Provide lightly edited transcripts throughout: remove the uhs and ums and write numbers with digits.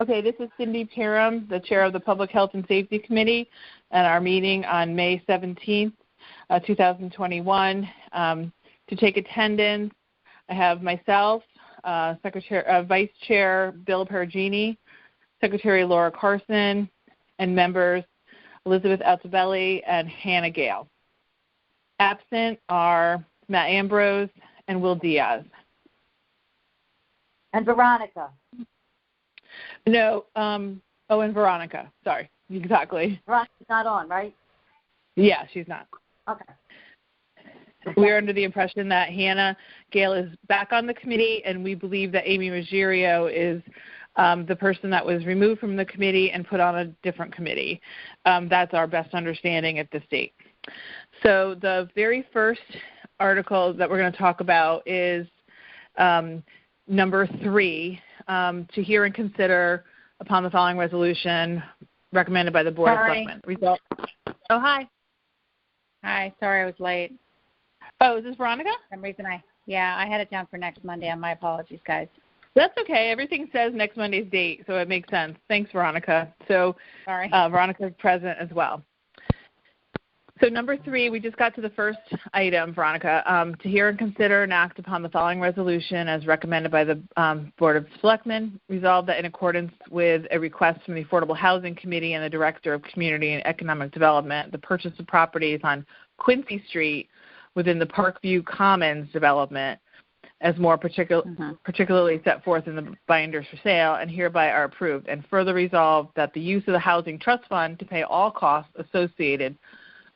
Okay, this is Cindy Parham, the chair of the Public Health and Safety Committee, at our meeting on May 17th, 2021. To take attendance, I have myself, Vice Chair Bill Perugini, Secretary Laura Carson, and members Elizabeth Altobelli and Hannah Gale. Absent are Matt Ambrose and Will Diaz. And Veronica. No, and Veronica. Sorry, exactly. Veronica's not on, right? Yeah, she's not. Okay. We're under the impression that Hannah Gale is back on the committee, and we believe that Amy Ruggiero is the person that was removed from the committee and put on a different committee. That's our best understanding at this date. So the very first article that we're going to talk about is number 3, to hear and consider upon the following resolution recommended by the Board of Selectmen. Result. Oh, hi. Hi, sorry I was late. Oh, is this Veronica? For some reason I had it down for next Monday. My apologies, guys. That's okay. Everything says next Monday's date, so it makes sense. Thanks, Veronica. So sorry. Veronica is present as well. So number 3, we just got to the first item, Veronica, to hear and consider and act upon the following resolution as recommended by the Board of Selectmen. Resolved that in accordance with a request from the Affordable Housing Committee and the Director of Community and Economic Development, the purchase of properties on Quincy Street within the Parkview Commons development as more particularly set forth in the binders for sale and hereby are approved. And further resolved that the use of the Housing Trust Fund to pay all costs associated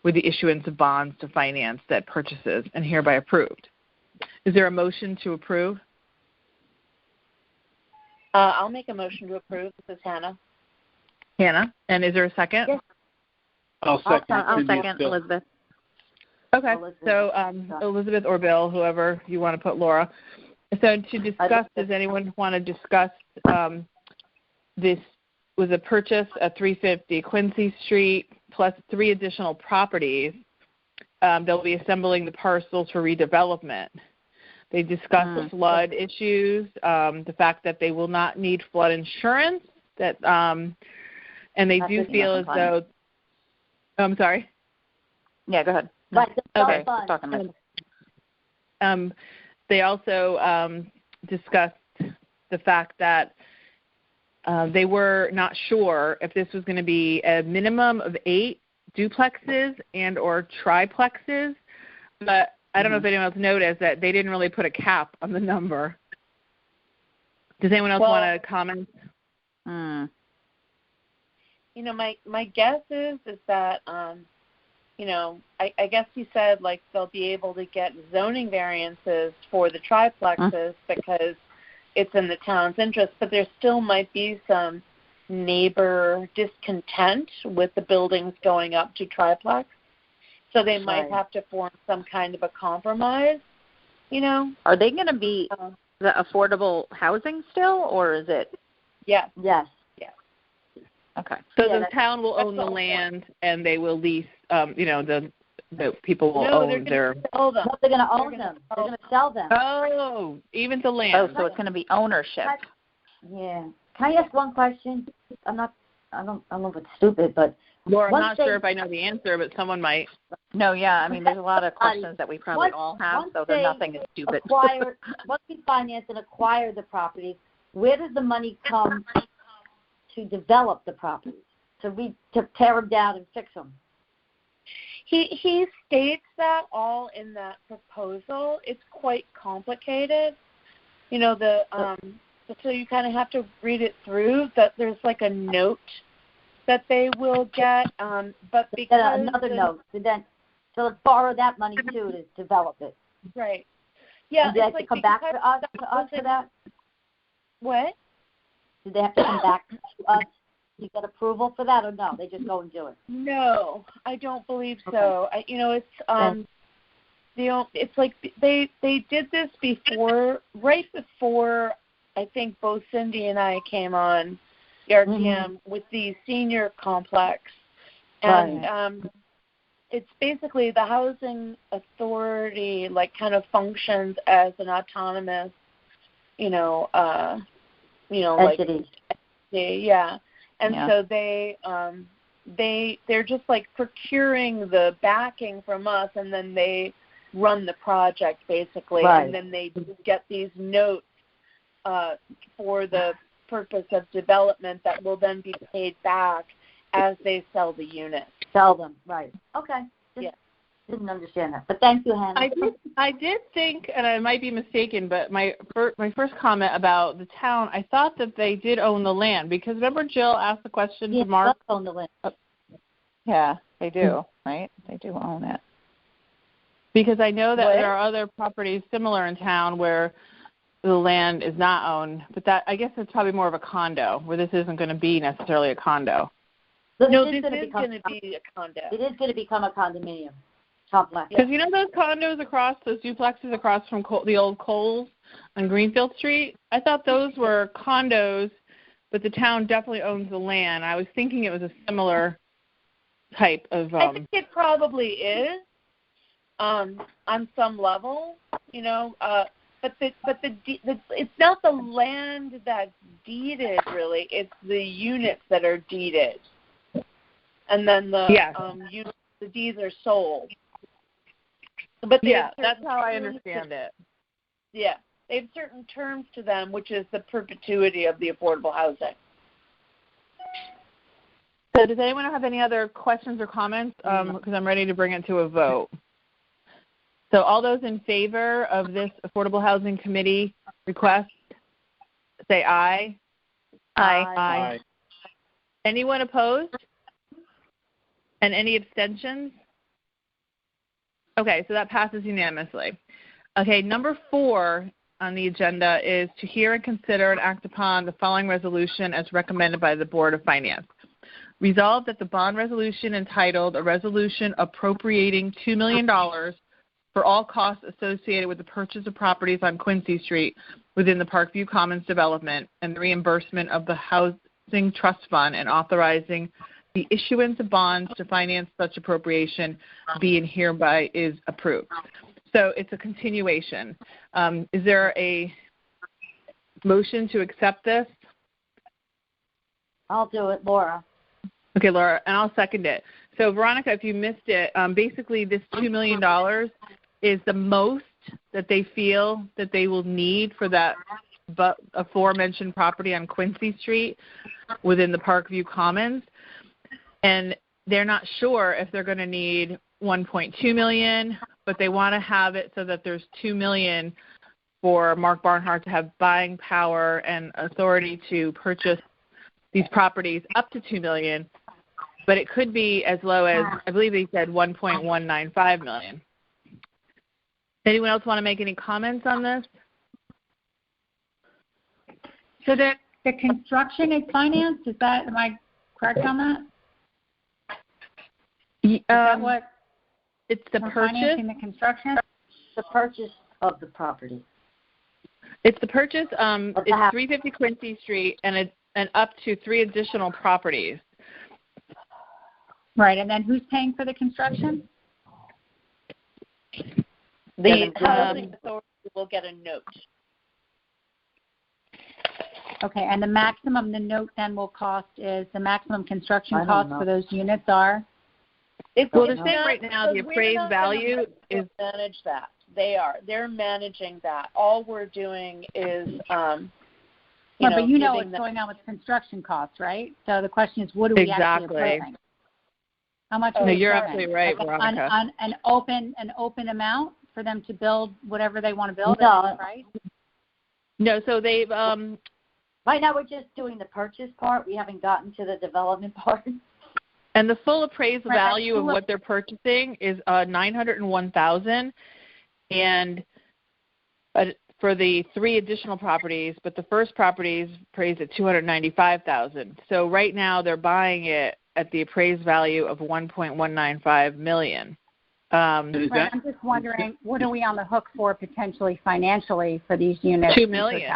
with the issuance of bonds to finance said purchases and hereby approved. Is there a motion to approve? I'll make a motion to approve. This is Hannah. Hannah. And is there a second? Yes. I'll second Elizabeth. Okay. So Elizabeth or Bill, whoever you want to put Laura. So to discuss, does anyone want to discuss this was a purchase at 350 Quincy Street plus 3 additional properties. They'll be assembling the parcels for redevelopment. They discussed the flood issues, the fact that they will not need flood insurance, that and they do feel as though I'm sorry. Yeah, go ahead. Okay. They also discussed the fact that they were not sure if this was going to be a minimum of 8 duplexes and or triplexes, but I don't know if anyone else noticed that they didn't really put a cap on the number. Does anyone else want to comment? You know, my guess is that you know, I guess he said like they'll be able to get zoning variances for the triplexes because it's in the town's interest, but there still might be some neighbor discontent with the buildings going up to triplex. So they might have to form some kind of a compromise, you know. Are they going to be the affordable housing still, or is it? Yes. Yes. Okay. So the town will own the land, and they will lease. You know, the people will own their. No, they're going to own them. They're going to sell them. Oh, even the land. Oh, so it's going to be ownership. Yeah. Can I ask one question? I don't know if it's stupid, but Laura, I'm not sure if I know the answer, but someone might. No, yeah. I mean, there's a lot of questions that we probably all have, so there's nothing is stupid. Once we finance and acquire the property, where does the money come to develop the properties, to tear them down and fix them? He states that all in that proposal. It's quite complicated. You know, so you kind of have to read it through. That there's like a note that they will get, but because another note. So let's borrow that money too to develop it. Right. Yeah. Do they have to come back to us for that? What? Do they have to come back to us to get approval for that, or no? They just go and do it. No, I don't believe so. It's like they did this right before I think both Cindy and I came on the RTM with the senior complex, and it's basically the housing authority like kind of functions as an autonomous, entity. yeah. And so they're just like procuring the backing from us, and then they run the project basically, and then they get these notes for the purpose of development that will then be paid back as they sell the units. Sell them, right? Okay. Didn't understand that, but thank you, Hannah. I did think, and I might be mistaken, but my first comment about the town, I thought that they did own the land, because remember Jill asked the question to Mark? Own the land. Yeah, they do, right? They do own it. Because I know that there are other properties similar in town where the land is not owned, but that I guess it's probably more of a condo, where this isn't going to be necessarily a condo. No, this is going to be a condo. It is going to become a condominium complex. Because you know those condos across, those duplexes across from the old Kohl's on Greenfield Street? I thought those were condos, but the town definitely owns the land. I was thinking it was a similar type of... I think it probably is on some level, you know, but it's not the land that's deeded, really. It's the units that are deeded. And then the deeds are sold. But that's how I understand it. Yeah, they have certain terms to them, which is the perpetuity of the affordable housing. So does anyone have any other questions or comments? Because I'm ready to bring it to a vote. So all those in favor of this Affordable Housing Committee request, say aye. Aye. Anyone opposed? And any abstentions? Okay, so that passes unanimously. Okay, number 4 on the agenda is to hear and consider and act upon the following resolution as recommended by the Board of Finance. Resolved that the bond resolution entitled A Resolution Appropriating $2 million for all costs associated with the purchase of properties on Quincy Street within the Parkview Commons development and the reimbursement of the Housing Trust Fund and authorizing the issuance of bonds to finance such appropriation be and hereby is approved. So it's a continuation. Is there a motion to accept this? I'll do it, Laura. Okay, Laura, and I'll second it. So, Veronica, if you missed it, basically this $2 million is the most that they feel that they will need for that aforementioned property on Quincy Street within the Parkview Commons. And they're not sure if they're going to need $1.2 million, but they want to have it so that there's $2 million for Mark Barnhart to have buying power and authority to purchase these properties up to $2 million. But it could be as low as, I believe they said $1.195 million. Anyone else want to make any comments on this? So the construction is financed? Am I correct on that? Is that what? It's the purchase. Financing the construction? The purchase of the property. It's the purchase. It's 350 Quincy Street and up to 3 additional properties. Right, and then who's paying for the construction? The housing authority will get a note. Okay, and the maximum the note then will cost is the maximum construction cost for those units are? Well, they're saying right now the appraised value is manage that. They're managing that. All we're doing is, but you know what's going on with construction costs, right? So the question is, what are we actually approving? How much? No, you're absolutely right, Veronica. On an open amount for them to build whatever they want to build, right? No, so they've right now we're just doing the purchase part. We haven't gotten to the development part. And the full appraised value of what they're purchasing is $901,000, and for the 3 additional properties, but the first property is appraised at $295,000. So right now they're buying it at the appraised value of $1.195 million. I'm just wondering, what are we on the hook for potentially financially for these units? $2 million.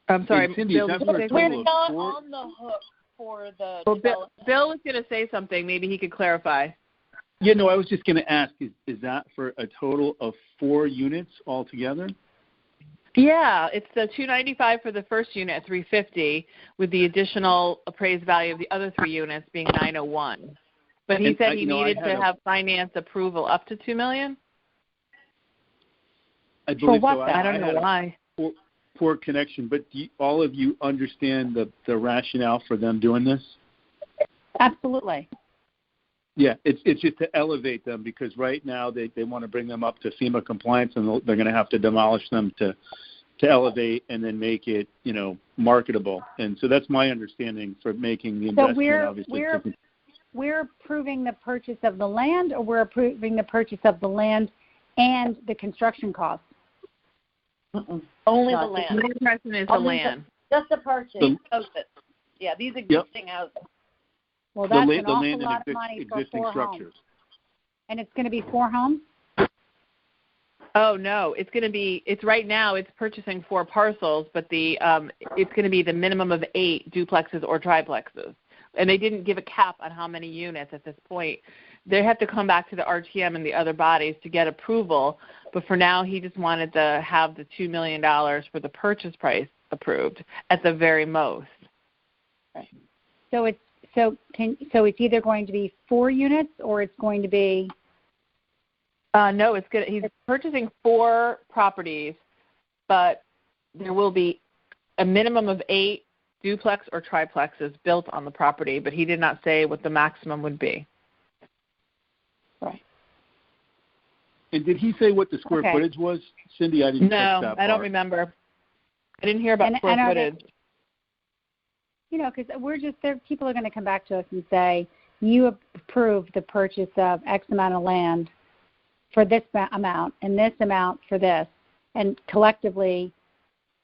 I'm sorry, hey, Cindy, Bill, we're not on the hook for the development. Bill was going to say something. Maybe he could clarify. Yeah, no, I was just going to ask, is that for a total of 4 units altogether? Yeah, it's the $295 for the first unit at $350, with the additional appraised value of the other 3 units being $901. But he said he needed to have finance approval up to $2 million. I believe for what? So. I don't know why. Poor connection, but do all of you understand the rationale for them doing this? Absolutely. Yeah, it's just to elevate them, because right now they want to bring them up to FEMA compliance, and they're going to have to demolish them to elevate and then make it, marketable. And so that's my understanding for making the investment. So we're approving the purchase of the land, or we're approving the purchase of the land and the construction costs? Only the land. The question is the land. Just the purchase. Yeah, these existing houses. Well, that's the an awful land lot and of money for existing 4 structures. homes. And it's going to be 4 homes? Oh no, it's right now it's purchasing 4 parcels, but it's going to be the minimum of 8 duplexes or triplexes. And they didn't give a cap on how many units at this point. They have to come back to the RTM and the other bodies to get approval. But for now, he just wanted to have the $2 million for the purchase price approved at the very most. Right. So it's either going to be 4 units or it's going to be. No, it's good. He's purchasing 4 properties, but there will be a minimum of 8 duplex or triplexes built on the property, but he did not say what the maximum would be. Right. And did he say what the square footage was? Cindy, I didn't catch that part. No, I don't remember. I didn't hear about square footage. Because people are going to come back to us and say, you approved the purchase of X amount of land for this amount and this amount for this, and collectively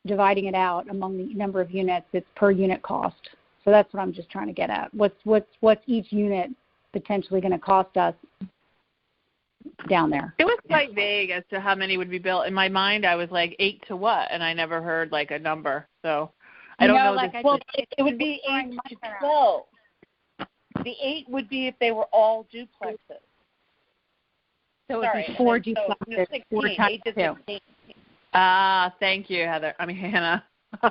dividing it out among the number of units, it's per unit cost. So that's what I'm just trying to get at. What's each unit potentially going to cost us down there? It was quite vague as to how many would be built. In my mind, I was like 8 to what, and I never heard like a number. So I don't know. It would be 8 to 12. The 8 would be if they were all duplexes. So it would be 4 duplexes, 4 times 2. Thank you, Heather. Hannah.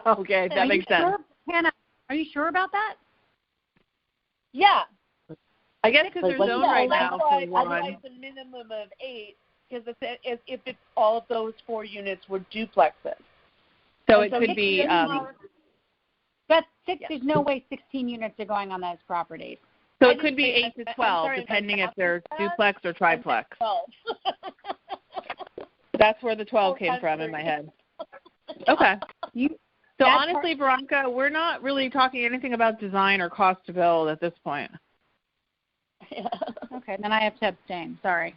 Okay, that makes sense. Sure? Hannah, are you sure about that? Yeah. I guess because they're zoned right now for 1. Otherwise, a minimum of 8, because if it's all of those 4 units were duplexes. So it could be. That's 6. Yeah. There's no way 16 units are going on those properties. So it could be 8 to 12, depending if they're duplex or triplex. 12. That's where the 12 came from in my head. Okay. So honestly, Veronica, we're not really talking anything about design or cost to build at this point. Yeah. Okay, then I have to abstain. Sorry.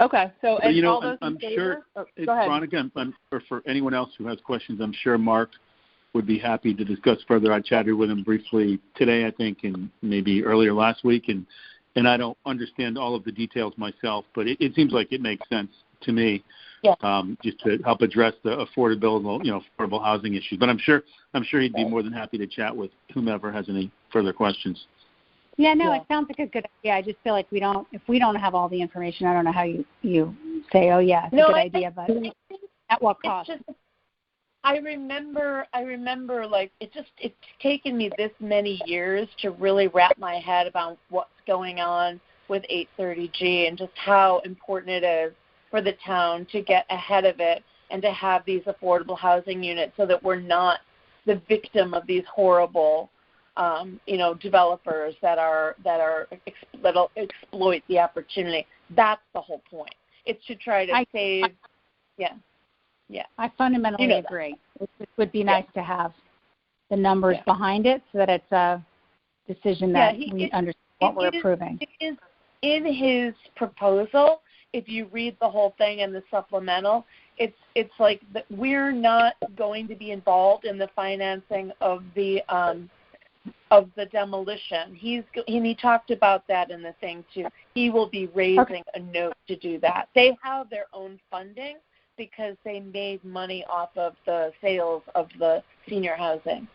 Okay. So and all those I'm in favor? sure, go ahead. Veronica, or for anyone else who has questions, I'm sure Mark would be happy to discuss further. I chatted with him briefly today, I think, and maybe earlier last week, and I don't understand all of the details myself, but it seems like it makes sense to me. Yeah. Just to help address the affordable housing issues. But I'm sure he'd be more than happy to chat with whomever has any further questions. Yeah, no, it sounds like a good idea. I just feel like if we don't have all the information, I don't know how you say, oh yeah, it's a good idea, but at what cost? I remember like it's taken me this many years to really wrap my head about what's going on with 830G and just how important it is for the town to get ahead of it and to have these affordable housing units so that we're not the victim of these horrible developers that'll exploit the opportunity. That's the whole point. It's to try to save. Yeah. I fundamentally agree. It would be nice to have the numbers behind it so that it's a decision that we understand what we're approving. It is in his proposal. If you read the whole thing in the supplemental, it's like that we're not going to be involved in the financing of the demolition. He talked about that in the thing too. He will be raising a note to do that. They have their own funding because they made money off of the sales of the senior housing.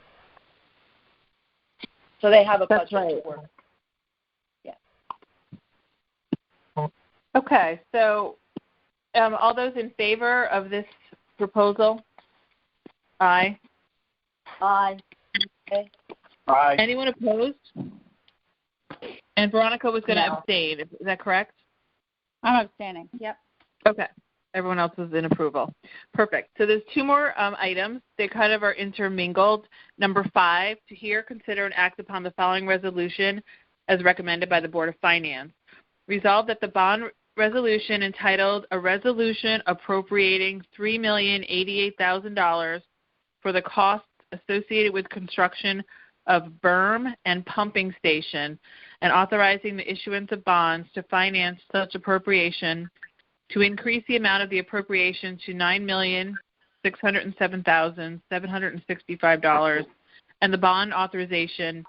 So they have a budget to work. Okay, so all those in favor of this proposal Aye. Aye. Aye. Anyone opposed? And Veronica was going to No. abstain. Is that correct? I'm abstaining. Yep. Okay. Everyone else was in approval. Perfect. So there's two more items. They kind of are intermingled. Number 5, to hear, consider, and act upon the following resolution as recommended by the Board of Finance. Resolved that the bond resolution entitled A Resolution Appropriating $3,088,000 for the costs associated with construction of berm and pumping station and authorizing the issuance of bonds to finance such appropriation to increase the amount of the appropriation to $9,607,765 and the bond authorization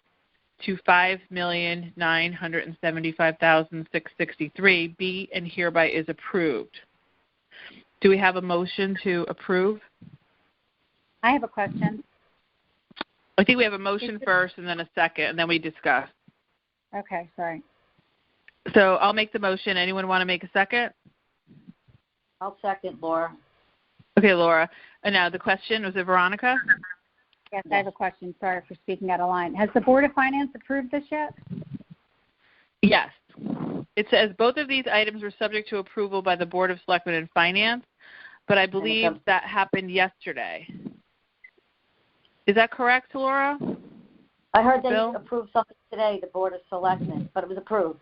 to $5,975,663 be and hereby is approved. Do we have a motion to approve? I have a question. I think we have a motion first and then a second, and then we discuss. Okay, sorry. So I'll make the motion. Anyone want to make a second? I'll second, Laura. Okay, Laura. And now the question, was it Veronica? Yes, I have a question. Sorry for speaking out of line. Has the Board of Finance approved this yet? Yes. It says both of these items were subject to approval by the Board of Selectmen and Finance, but I believe that happened yesterday. Is that correct, Laura? I heard they Bill? approved something today, the Board of Selectmen, but it was approved.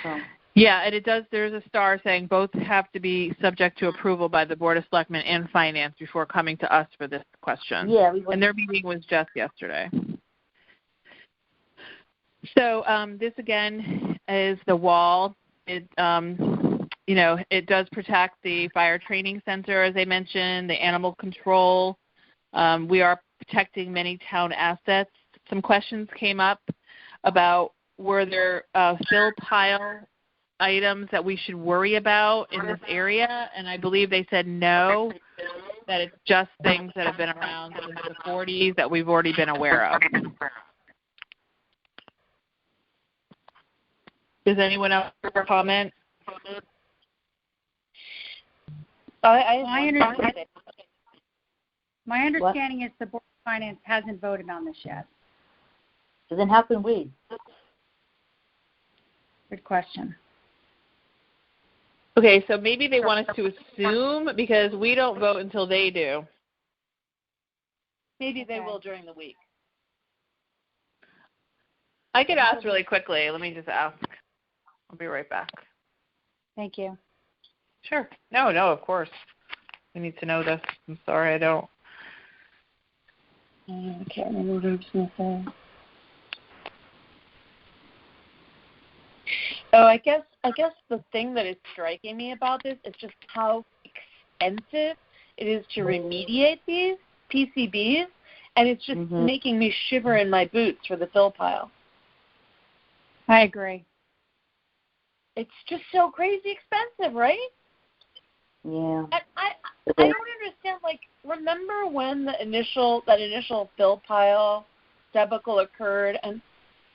So. Yeah, and it does. There's a star saying both have to be subject to approval by the Board of Selectmen and Finance before coming to us for this question. Yeah, and their meeting was just yesterday. So this again is the wall. It it does protect the fire training center, as I mentioned, the animal control. We are protecting many town assets. Some questions came up about were there fill pile items that we should worry about in this area, and I believe they said no, that it's just things that have been around since the 40s that we've already been aware of. Does anyone else have a comment? My understanding is the Board of Finance hasn't voted on this yet. So then how can we? Good question. Okay, so maybe they want us to assume because we don't vote until they do. Maybe they will during the week. I could ask really quickly. Let me just ask. I'll be right back. Thank you. Sure. No, of course. We need to know this. I'm sorry, I don't. I can't remember what I was going to say. Oh, I guess the thing that is striking me about this is just how expensive it is to remediate these PCBs, and it's just making me shiver in my boots for the fill pile. I agree. It's just so crazy expensive, right? Yeah. I don't understand. Like, remember when that initial fill pile debacle occurred, and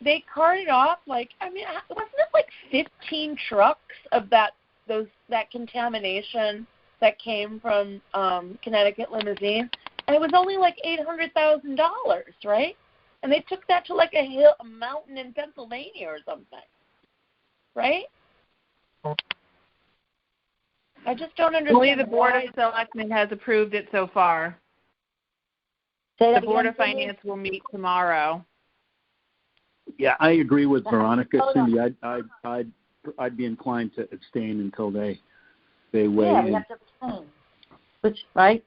they carted off wasn't it like 15 trucks of that contamination that came from Connecticut Limousine, and it was only like $800,000, right? And they took that to like a mountain in Pennsylvania or something, right? I just don't understand. Only the Board of Selectmen has approved it so far. The Board of Finance will meet tomorrow. Yeah, I agree with Veronica, Cindy. I'd be inclined to abstain until they weigh Yeah, in. we have to abstain. Which, right?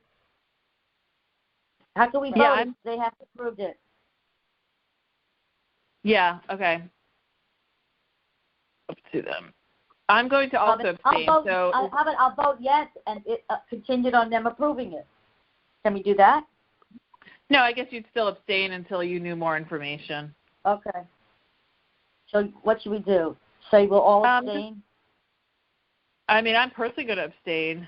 How can we vote if they have approved it? Yeah, okay. Up to them. I'm going to also abstain. I'll vote yes, and it contingent on them approving it. Can we do that? No, I guess you'd still abstain until you knew more information. Okay. So what should we do? Say we'll all abstain? I'm personally going to abstain.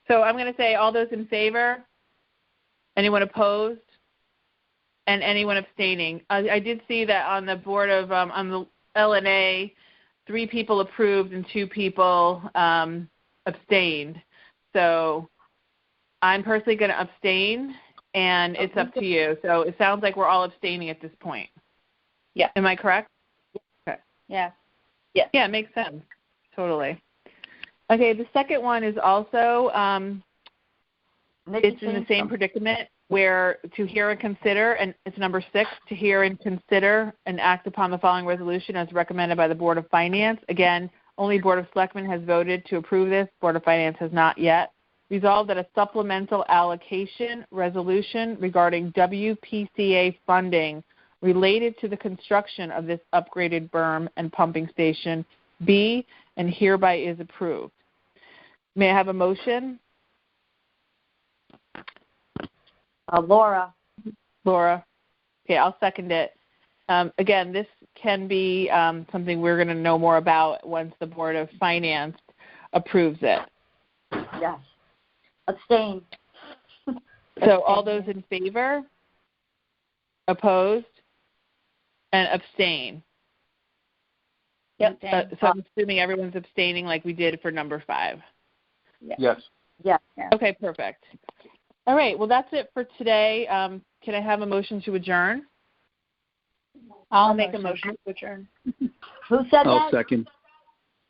So I'm going to say all those in favor, anyone opposed, and anyone abstaining. I did see that on the board of, on the LNA, 3 people approved and 2 people abstained. So I'm personally going to abstain, and it's up to you. So it sounds like we're all abstaining at this point. Yeah. Am I correct? Okay. Yes. Yes. Yeah, it makes sense. Totally. Okay, the second one is also it's in the same predicament where to hear and consider, and it's number 6, to hear and consider and act upon the following resolution as recommended by the Board of Finance. Again, only Board of Selectmen has voted to approve this. Board of Finance has not yet. Resolved that a supplemental allocation resolution regarding WPCA funding related to the construction of this upgraded berm and pumping station be and hereby is approved. May I have a motion? Laura. Laura. Okay, I'll second it. Again, this can be something we're going to know more about once the Board of Finance approves it. Yes. Abstain. So all those in favor? Opposed? And abstain? Yep. So I'm assuming everyone's abstaining like we did for number 5. Yes. Yes. Okay, perfect. All right, well, that's it for today. Can I have a motion to adjourn? I'll make a motion to adjourn. Who said I'll that? second.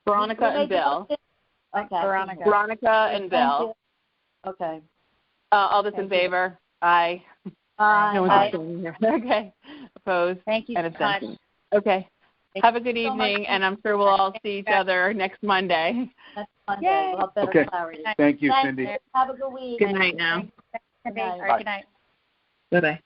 Veronica and Bill. Okay. Veronica and Bill. Okay. All those in favor? Aye. No one's abstaining here. Okay. Opposed? Thank you and so much. abstentions. Okay. Have a good evening, and I'm sure we'll all see each other next Monday. Next Monday. Yay. We'll have better Okay. clarity. Thank you, Thank Cindy. you. Have a good week. Good night now. Good night. Bye. Good night. Bye-bye.